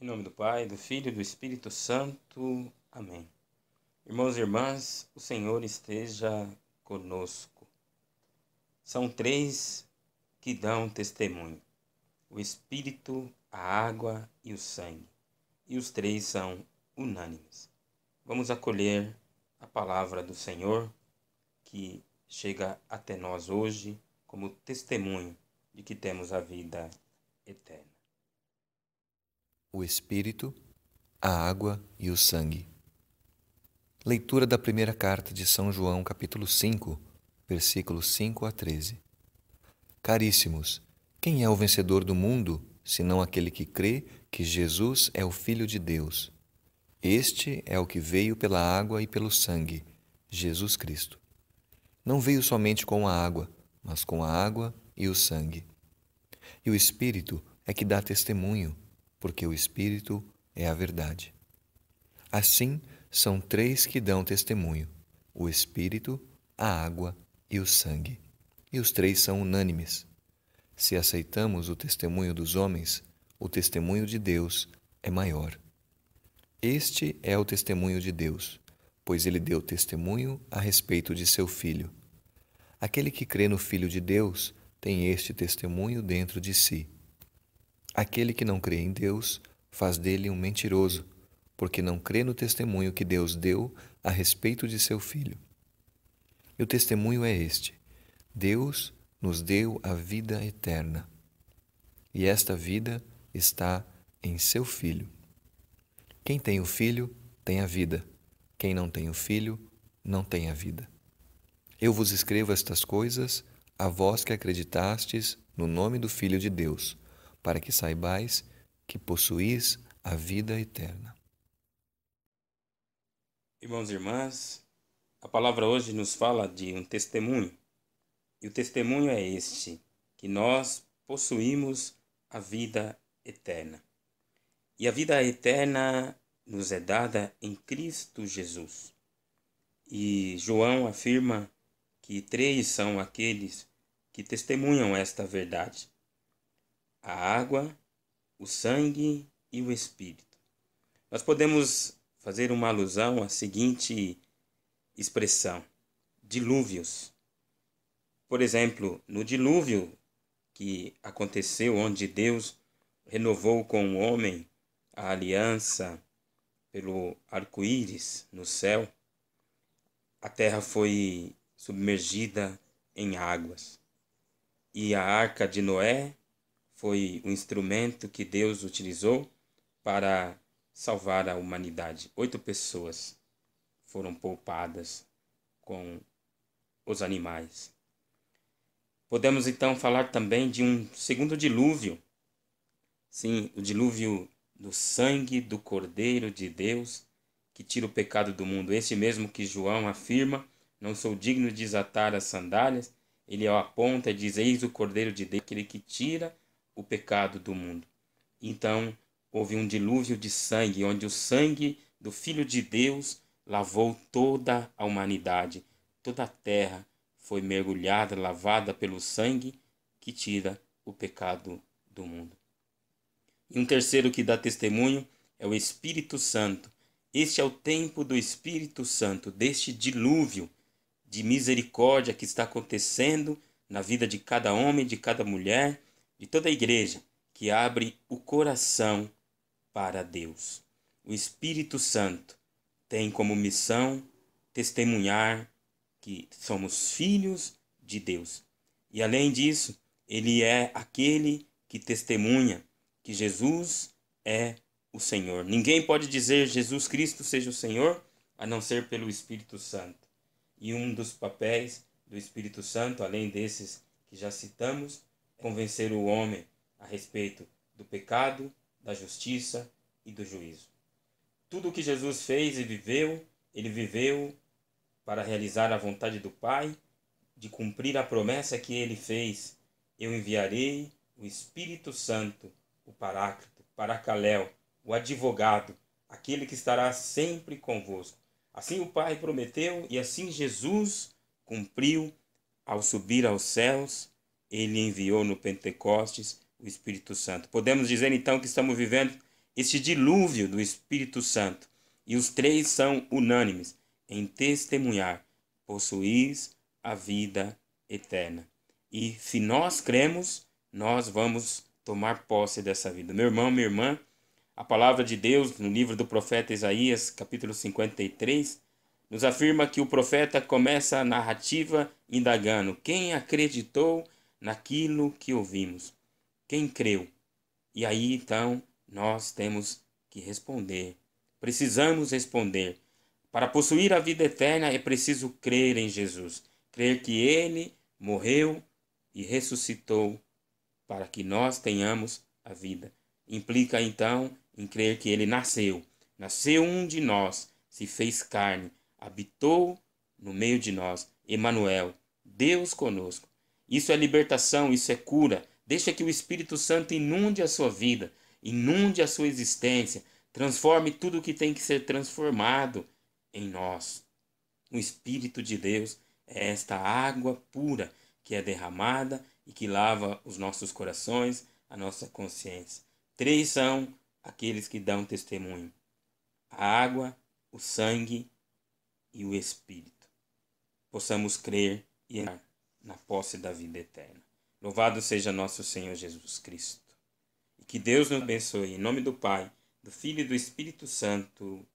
Em nome do Pai, do Filho e do Espírito Santo. Amém. Irmãos e irmãs, o Senhor esteja conosco. São três que dão testemunho: o Espírito, a água e o sangue. E os três são unânimes. Vamos acolher a palavra do Senhor que chega até nós hoje como testemunho de que temos a vida eterna. O Espírito, a água e o sangue. Leitura da primeira carta de São João, capítulo 5, versículos 5 a 13. Caríssimos, quem é o vencedor do mundo, senão aquele que crê que Jesus é o Filho de Deus? Este é o que veio pela água e pelo sangue, Jesus Cristo. Não veio somente com a água, mas com a água e o sangue. E o Espírito é que dá testemunho, porque o Espírito é a verdade. Assim, são três que dão testemunho: o Espírito, a água e o sangue. E os três são unânimes. Se aceitamos o testemunho dos homens, o testemunho de Deus é maior. Este é o testemunho de Deus, pois ele deu testemunho a respeito de seu Filho. Aquele que crê no Filho de Deus tem este testemunho dentro de si. Aquele que não crê em Deus faz dele um mentiroso, porque não crê no testemunho que Deus deu a respeito de seu Filho. E o testemunho é este: Deus nos deu a vida eterna. E esta vida está em seu Filho. Quem tem o Filho tem a vida. Quem não tem o Filho não tem a vida. Eu vos escrevo estas coisas, a vós que acreditastes no nome do Filho de Deus, para que saibais que possuís a vida eterna. Irmãos e irmãs, a palavra hoje nos fala de um testemunho. E o testemunho é este, que nós possuímos a vida eterna. E a vida eterna nos é dada em Cristo Jesus. E João afirma que três são aqueles que testemunham esta verdade: a água, o sangue e o Espírito. Nós podemos fazer uma alusão à seguinte expressão: dilúvios. Por exemplo, no dilúvio que aconteceu, onde Deus renovou com o homem a aliança pelo arco-íris no céu, a terra foi submergida em águas. E a arca de Noé foi o instrumento que Deus utilizou para salvar a humanidade. 8 pessoas foram poupadas com os animais. Podemos então falar também de um segundo dilúvio. Sim, o dilúvio do sangue do Cordeiro de Deus, que tira o pecado do mundo. Esse mesmo que João afirma: não sou digno de desatar as sandálias. Ele aponta e diz: eis o Cordeiro de Deus, aquele que tira o pecado do mundo. Então, houve um dilúvio de sangue, onde o sangue do Filho de Deus lavou toda a humanidade. Toda a terra foi mergulhada, lavada pelo sangue que tira o pecado do mundo. E um terceiro que dá testemunho é o Espírito Santo. Este é o tempo do Espírito Santo, deste dilúvio de misericórdia que está acontecendo na vida de cada homem, de cada mulher, de toda a igreja, que abre o coração para Deus. O Espírito Santo tem como missão testemunhar que somos filhos de Deus. E além disso, ele é aquele que testemunha que Jesus é o Senhor. Ninguém pode dizer Jesus Cristo seja o Senhor a não ser pelo Espírito Santo. E um dos papéis do Espírito Santo, além desses que já citamos, é convencer o homem a respeito do pecado, da justiça e do juízo. Tudo o que Jesus fez e viveu, ele viveu para realizar a vontade do Pai, de cumprir a promessa que ele fez: eu enviarei o Espírito Santo, o Paráclito, Paracaléu, o advogado, aquele que estará sempre convosco. Assim o Pai prometeu e assim Jesus cumpriu. Ao subir aos céus, ele enviou no Pentecostes o Espírito Santo. Podemos dizer então que estamos vivendo este dilúvio do Espírito Santo, e os três são unânimes em testemunhar: possuís a vida eterna. E se nós cremos, nós vamos tomar posse dessa vida. Meu irmão, minha irmã, a palavra de Deus no livro do profeta Isaías, capítulo 53, nos afirma que o profeta começa a narrativa indagando: quem acreditou naquilo que ouvimos? Quem creu? E aí então nós temos que responder. Precisamos responder. Para possuir a vida eterna é preciso crer em Jesus, crer que ele morreu e ressuscitou para que nós tenhamos a vida. Implica então em crer que ele nasceu um de nós, se fez carne, habitou no meio de nós, Emanuel, Deus conosco. Isso é libertação, isso é cura. Deixa que o Espírito Santo inunde a sua vida, inunde a sua existência, transforme tudo o que tem que ser transformado em nós. O Espírito de Deus é esta água pura que é derramada e que lava os nossos corações, a nossa consciência. Três são aqueles que dão testemunho: a água, o sangue e o Espírito. Possamos crer e entrar na posse da vida eterna. Louvado seja nosso Senhor Jesus Cristo. E que Deus nos abençoe. Em nome do Pai, do Filho e do Espírito Santo.